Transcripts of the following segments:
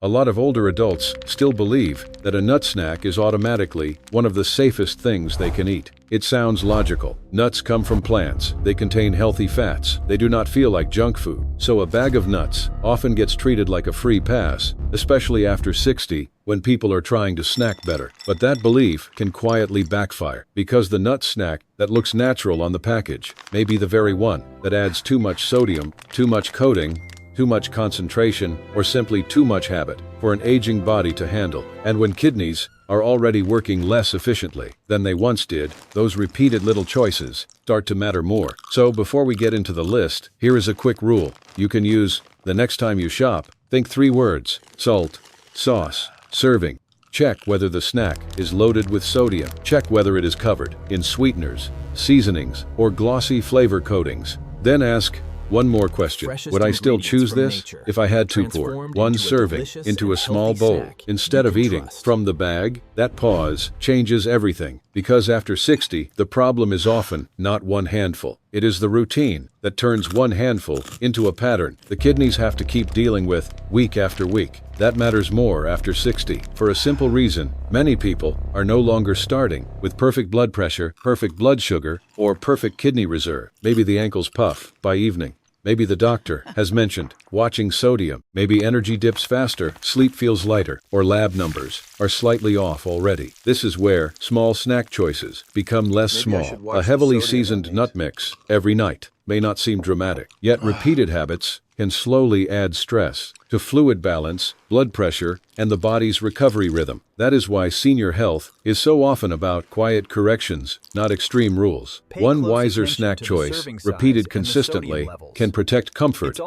A lot of older adults still believe that a nut snack is automatically one of the safest things they can eat. It sounds logical. Nuts come from plants. They contain healthy fats. They do not feel like junk food. So a bag of nuts often gets treated like a free pass, especially after 60, when people are trying to snack better. But that belief can quietly backfire, because the nut snack that looks natural on the package may be the very one that adds too much sodium, too much coating, too much concentration, or simply too much habit for an aging body to handle. And when kidneys are already working less efficiently than they once did, those repeated little choices start to matter more. So before we get into the list, here is a quick rule you can use the next time you shop. Think 3 words: salt, sauce, serving. Check whether the snack is loaded with sodium. Check whether it is covered in sweeteners, seasonings, or glossy flavor coatings. Then ask one more question. Would I still choose this if I had to pour one serving into a small bowl instead of eating from the bag? That pause changes everything, because after 60, the problem is often not one handful. It is the routine that turns one handful into a pattern the kidneys have to keep dealing with week after week. That matters more after 60, for a simple reason: many people are no longer starting with perfect blood pressure, perfect blood sugar, or perfect kidney reserve. Maybe the ankles puff by evening. Maybe the doctor has mentioned watching sodium. Maybe energy dips faster, sleep feels lighter, or lab numbers are slightly off already. This is where small snack choices become less small. A heavily seasoned nut mix every night may not seem dramatic, yet repeated habits can slowly add stress to fluid balance, blood pressure, and the body's recovery rhythm. That is why senior health is so often about quiet corrections, not extreme rules. One wiser snack choice, repeated consistently, can protect comfort,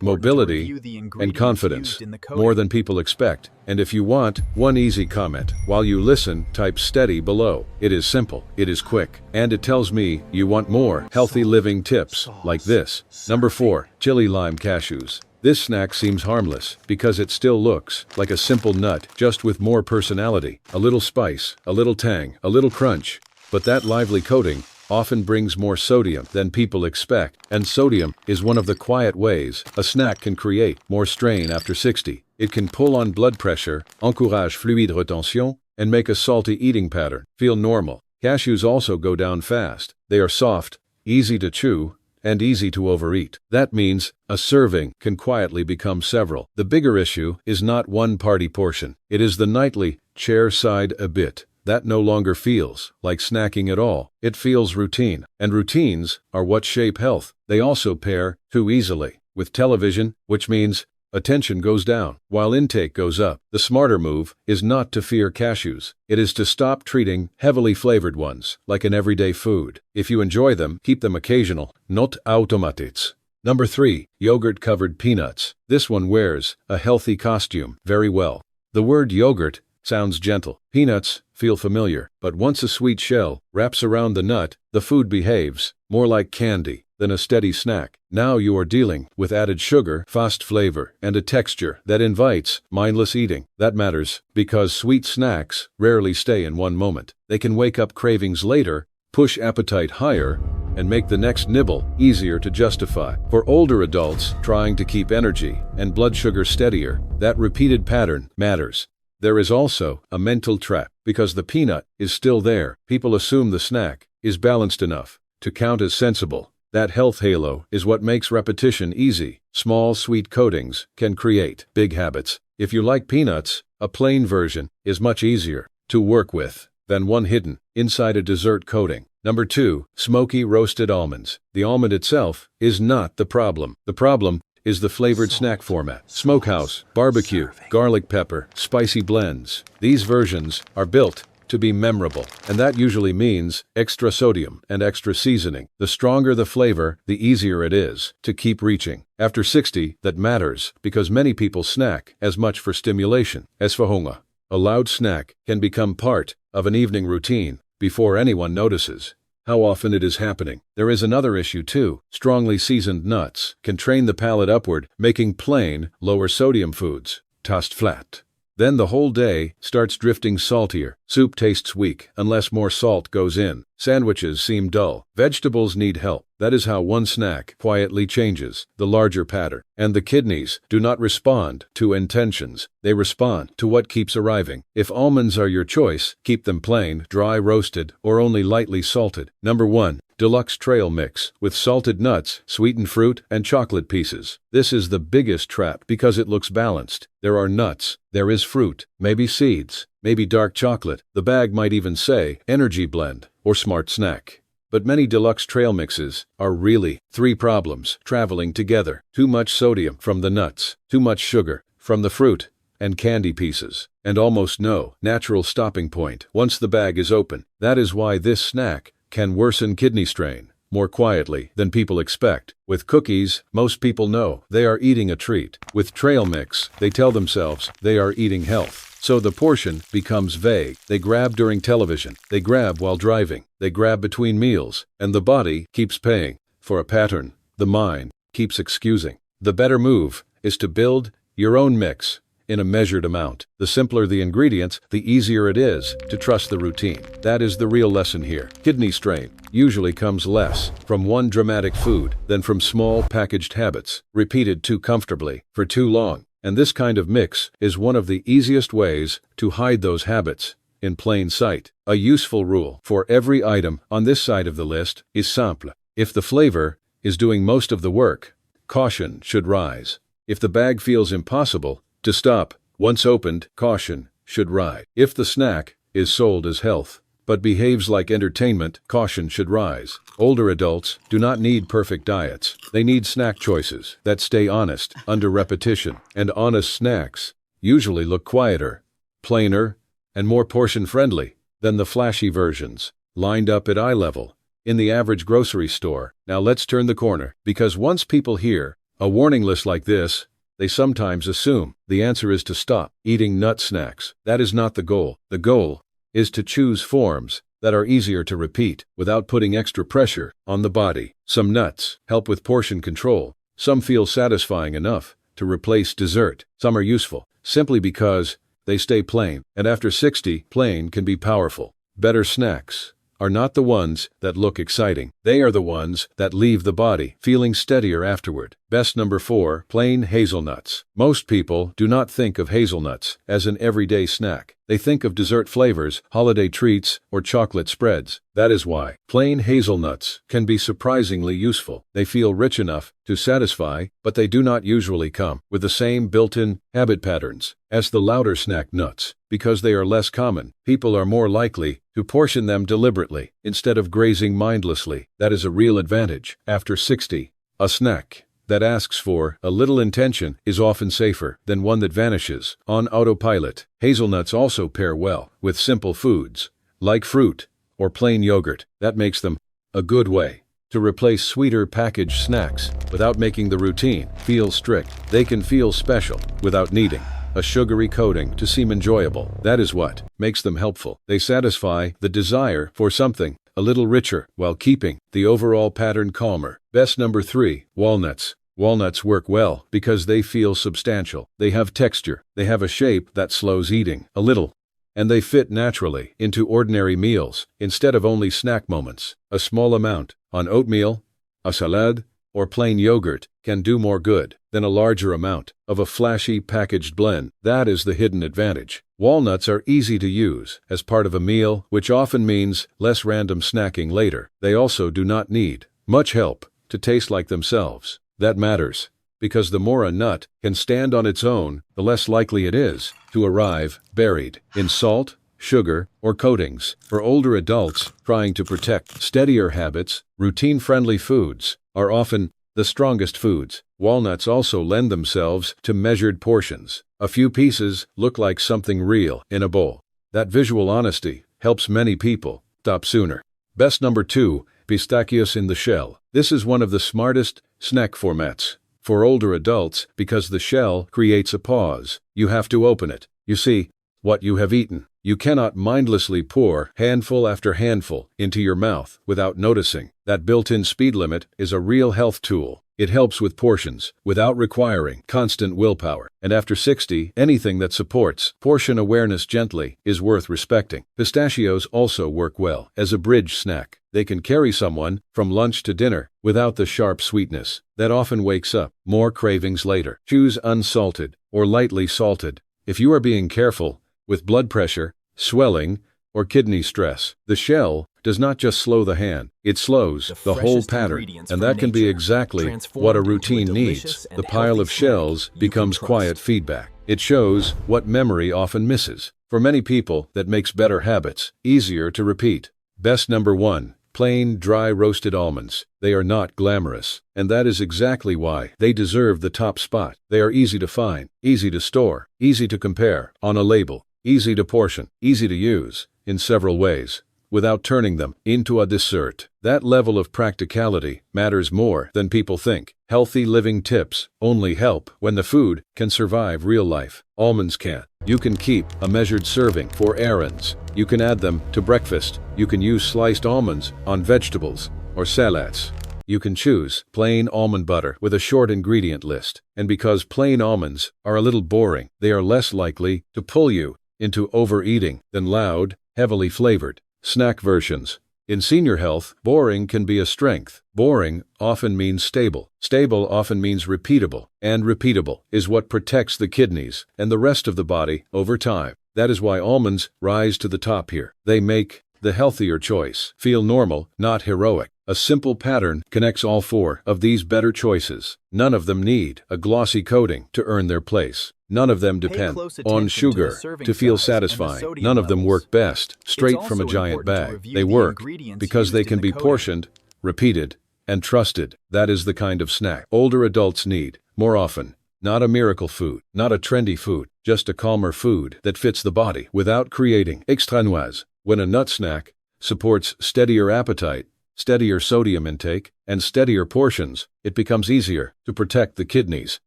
mobility, and confidence more than people expect. And if you want one easy comment while you listen, type steady below. It is simple, it is quick, and it tells me you want more healthy living tips like this. Number 4, chili lime cashews. This snack seems harmless because it still looks like a simple nut, just with more personality. A little spice, a little tang, a little crunch. But that lively coating often brings more sodium than people expect, and sodium is one of the quiet ways a snack can create more strain after 60. It can pull on blood pressure, encourage fluide retention, and make a salty eating pattern feel normal. Cashews also go down fast. They are soft, easy to chew, and easy to overeat. That means a serving can quietly become several. The bigger issue is not one party portion. It is the nightly chair side a bit. That no longer feels like snacking at all. It feels routine. And routines are what shape health. They also pair too easily with television, which means attention goes down while intake goes up. The smarter move is not to fear cashews. It is to stop treating heavily flavored ones like an everyday food. If you enjoy them, keep them occasional, not automatics. Number 3, yogurt-covered peanuts. This one wears a healthy costume very well. The word yogurt sounds gentle. Peanuts feel familiar, but once a sweet shell wraps around the nut, the food behaves more like candy than a steady snack. Now you are dealing with added sugar, fast flavor, and a texture that invites mindless eating. That matters because sweet snacks rarely stay in one moment. They can wake up cravings later, push appetite higher, and make the next nibble easier to justify. For older adults trying to keep energy and blood sugar steadier, that repeated pattern matters. There is also a mental trap. Because the peanut is still there, people assume the snack is balanced enough to count as sensible. That health halo is what makes repetition easy. Small, sweet coatings can create big habits. If you like peanuts, a plain version is much easier to work with than one hidden inside a dessert coating. Number 2, smoky roasted almonds. The almond itself is not the problem. The problem is the flavored snack format. Smokehouse, barbecue, garlic pepper, spicy blends. These versions are built to be memorable, and that usually means extra sodium and extra seasoning. The stronger the flavor, the easier it is to keep reaching. After 60, that matters because many people snack as much for stimulation as for hunger. A loud snack can become part of an evening routine before anyone notices how often it is happening. There is another issue too. Strongly seasoned nuts can train the palate upward, making plain, lower sodium foods taste flat. Then the whole day starts drifting saltier. Soup tastes weak unless more salt goes in. Sandwiches seem dull. Vegetables need help. That is how one snack quietly changes the larger pattern. And the kidneys do not respond to intentions. They respond to what keeps arriving. If almonds are your choice, keep them plain, dry roasted, or only lightly salted. Number 1. Deluxe Trail Mix with salted nuts, sweetened fruit, and chocolate pieces. This is the biggest trap because it looks balanced. There are nuts, there is fruit, maybe seeds, maybe dark chocolate. The bag might even say energy blend or smart snack. But many deluxe trail mixes are really 3 problems traveling together. Too much sodium from the nuts, too much sugar from the fruit and candy pieces, and almost no natural stopping point once the bag is open. That is why this snack can worsen kidney strain more quietly than people expect. With cookies, most people know they are eating a treat. With trail mix, they tell themselves they are eating health. So the portion becomes vague. They grab during television, they grab while driving, they grab between meals, and the body keeps paying for a pattern. The mind keeps excusing. The better move is to build your own mix in a measured amount. The simpler the ingredients, the easier it is to trust the routine. That is the real lesson here. Kidney strain usually comes less from one dramatic food than from small packaged habits, repeated too comfortably for too long. And this kind of mix is one of the easiest ways to hide those habits in plain sight. A useful rule for every item on this side of the list is simple. If the flavor is doing most of the work, caution should rise. If the bag feels impossible to stop once opened, caution should rise. If the snack is sold as health but behaves like entertainment, caution should rise. Older adults do not need perfect diets. They need snack choices that stay honest under repetition. And honest snacks usually look quieter, plainer, and more portion-friendly than the flashy versions lined up at eye level in the average grocery store. Now let's turn the corner, because once people hear a warning list like this, they sometimes assume the answer is to stop eating nut snacks. That is not the goal. The goal is to choose forms that are easier to repeat without putting extra pressure on the body. Some nuts help with portion control. Some feel satisfying enough to replace dessert. Some are useful simply because they stay plain. And after 60, plain can be powerful. Better snacks are not the ones that look exciting. They are the ones that leave the body feeling steadier afterward. Best number 4, plain hazelnuts. Most people do not think of hazelnuts as an everyday snack. They think of dessert flavors, holiday treats, or chocolate spreads. That is why plain hazelnuts can be surprisingly useful. They feel rich enough to satisfy, but they do not usually come with the same built-in habit patterns as the louder snack nuts. Because they are less common, people are more likely to portion them deliberately instead of grazing mindlessly. That is a real advantage. After 60, a snack that asks for a little intention is often safer than one that vanishes on autopilot. Hazelnuts also pair well with simple foods, like fruit or plain yogurt. That makes them a good way to replace sweeter packaged snacks without making the routine feel strict. They can feel special without needing a sugary coating to seem enjoyable. That is what makes them helpful. They satisfy the desire for something a little richer while keeping the overall pattern calmer. Best number 3, walnuts. Walnuts work well because they feel substantial. They have texture. They have a shape that slows eating a little. And they fit naturally into ordinary meals instead of only snack moments. A small amount on oatmeal, a salad, or plain yogurt can do more good than a larger amount of a flashy packaged blend. That is the hidden advantage. Walnuts are easy to use as part of a meal, which often means less random snacking later. They also do not need much help to taste like themselves. That matters, because the more a nut can stand on its own, the less likely it is to arrive buried in salt, sugar, or coatings. For older adults trying to protect steadier habits, routine-friendly foods are often the strongest foods. Walnuts also lend themselves to measured portions. A few pieces look like something real in a bowl. That visual honesty helps many people stop sooner. Best number 2, pistachios in the shell. This is one of the smartest snack formats for older adults because the shell creates a pause. You have to open it. You see what you have eaten. You cannot mindlessly pour handful after handful into your mouth without noticing. That built-in speed limit is a real health tool. It helps with portions, without requiring constant willpower. And after 60, anything that supports portion awareness gently is worth respecting. Pistachios also work well as a bridge snack. They can carry someone from lunch to dinner without the sharp sweetness that often wakes up more cravings later. Choose unsalted or lightly salted if you are being careful with blood pressure, swelling, or kidney stress. The shell does not just slow the hand, it slows the whole pattern, and that can be exactly what a routine needs. The pile of shells becomes quiet feedback. It shows what memory often misses. For many people, that makes better habits easier to repeat. Best number 1. Plain, dry roasted almonds. They are not glamorous, and that is exactly why they deserve the top spot. They are easy to find, easy to store, easy to compare on a label, easy to portion, easy to use in several ways, without turning them into a dessert. That level of practicality matters more than people think. Healthy living tips only help when the food can survive real life. Almonds can't. You can keep a measured serving for errands. You can add them to breakfast. You can use sliced almonds on vegetables or salads. You can choose plain almond butter with a short ingredient list. And because plain almonds are a little boring, they are less likely to pull you into overeating than loud, heavily flavored snack versions. In senior health, boring can be a strength. Boring often means stable. Stable often means repeatable. And repeatable is what protects the kidneys and the rest of the body over time. That is why almonds rise to the top here. They make the healthier choice feel normal, not heroic. A simple pattern connects all 4 of these better choices. None of them need a glossy coating to earn their place. None of them depend on sugar to feel satisfying. None of them work best straight from a giant bag. They work because they can be portioned, repeated, and trusted. That is the kind of snack older adults need more often. Not a miracle food, not a trendy food, just a calmer food that fits the body without creating extra noise. When a nut snack supports steadier appetite, steadier sodium intake, and steadier portions, it becomes easier to protect the kidneys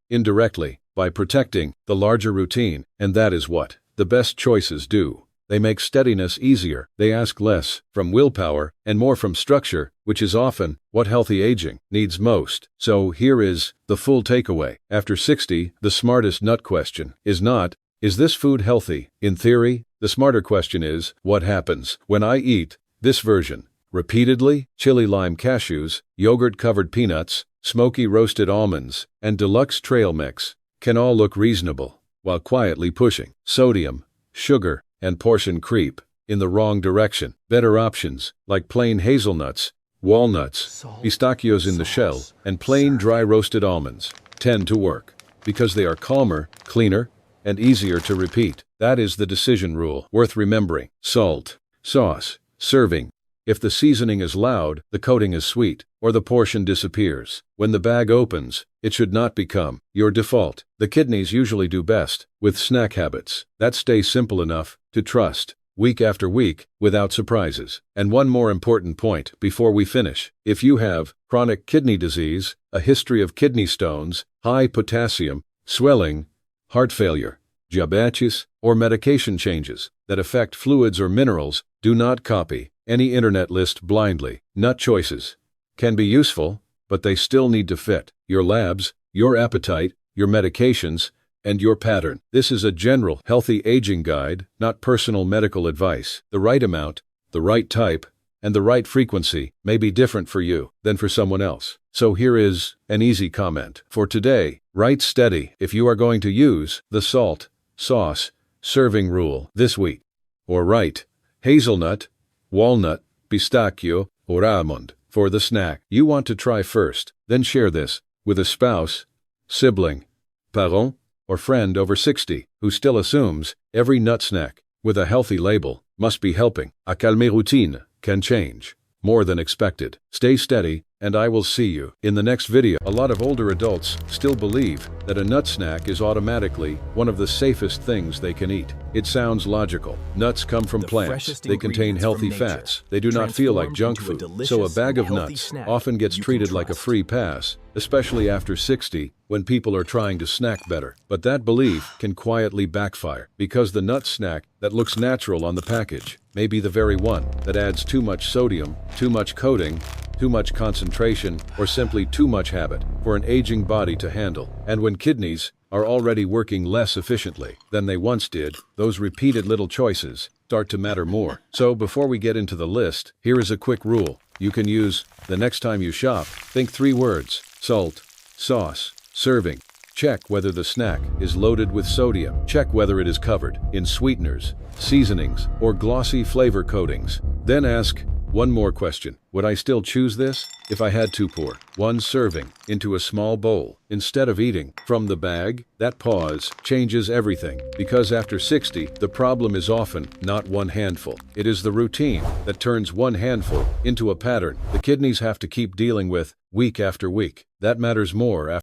indirectly by protecting the larger routine, and that is what the best choices do. They make steadiness easier. They ask less from willpower and more from structure, which is often what healthy aging needs most. So here is the full takeaway. After 60, the smartest nut question is not, is this food healthy? In theory, the smarter question is, what happens when I eat this version repeatedly? Chili lime cashews, yogurt-covered peanuts, smoky roasted almonds, and deluxe trail mix can all look reasonable, while quietly pushing sodium, sugar, and portion creep in the wrong direction. Better options, like plain hazelnuts, walnuts, pistachios in the shell, and plain dry roasted almonds, tend to work, because they are calmer, cleaner, and easier to repeat. That is the decision rule worth remembering. Salt, sauce, serving. If the seasoning is loud, the coating is sweet, or the portion disappears. When the bag opens, it should not become your default. The kidneys usually do best with snack habits that stay simple enough to trust week after week without surprises. And one more important point before we finish. If you have chronic kidney disease, a history of kidney stones, high potassium, swelling, heart failure, diabetes, or medication changes that affect fluids or minerals, do not copy any internet list blindly. Nut choices can be useful, but they still need to fit your labs, your appetite, your medications, and your pattern. This is a general healthy aging guide, not personal medical advice. The right amount, the right type, and the right frequency may be different for you than for someone else. So here is an easy comment for today. Write steady if you are going to use the salt, sauce, serving rule this week. Or write hazelnut, walnut, pistachio, or almond for the snack you want to try first. Then share this with a spouse, sibling, parent, or friend over 60 who still assumes every nut snack with a healthy label must be helping. A calme routine can change more than expected. Stay steady, and I will see you in the next video. A lot of older adults still believe that a nut snack is automatically one of the safest things they can eat. It sounds logical. Nuts come from plants. They contain healthy fats. They do not feel like junk food. So a bag of nuts often gets treated like a free pass, especially after 60 when people are trying to snack better. But that belief can quietly backfire, because the nut snack that looks natural on the package may be the very one that adds too much sodium, too much coating, too much concentration, or simply too much habit for an aging body to handle. And when kidneys are already working less efficiently than they once did, those repeated little choices start to matter more. So before we get into the list, here is a quick rule you can use the next time you shop. Think 3 words: salt, sauce, serving. Check whether the snack is loaded with sodium. Check whether it is covered in sweeteners, seasonings, or glossy flavor coatings. Then ask one more question. Would I still choose this if I had to pour 1 serving into a small bowl instead of eating from the bag? That pause changes everything, because after 60, the problem is often not 1 handful. It is the routine that turns 1 handful into a pattern the kidneys have to keep dealing with week after week. That matters more after